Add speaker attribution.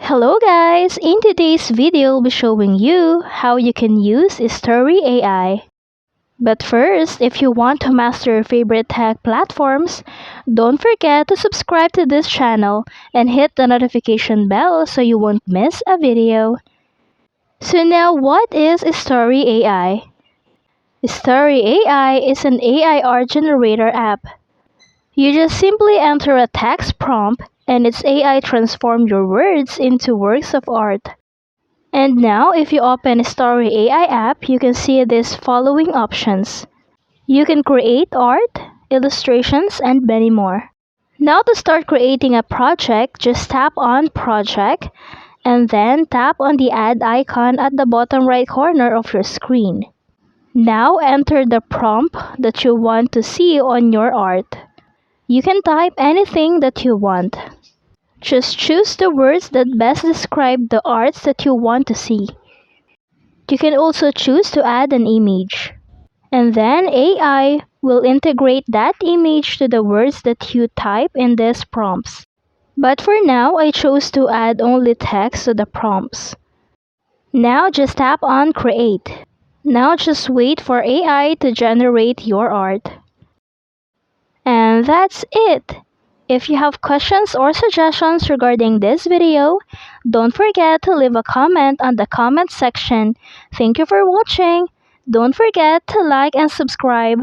Speaker 1: Hello guys! In today's video, I'll be showing you how you can use Starry AI. But first, if you want to master your favorite tech platforms, don't forget to subscribe to this channel and hit the notification bell so you won't miss a video. So now, what is Starry AI? Starry AI is an AI art generator app. You just simply enter a text prompt and its AI transforms your words into works of art. And now, if you open Starry AI app, you can see these following options. You can create art, illustrations, and many more. Now to start creating a project, just tap on Project, and then tap on the add icon at the bottom right corner of your screen. Now enter the prompt that you want to see on your art. You can type anything that you want. Just choose the words that best describe the arts that you want to see. You can also choose to add an image. And then AI will integrate that image to the words that you type in these prompts. But for now, I chose to add only text to the prompts. Now just tap on Create. Now just wait for AI to generate your art. And that's it! If you have questions or suggestions regarding this video, don't forget to leave a comment on the comment section. Thank you for watching. Don't forget to like and subscribe.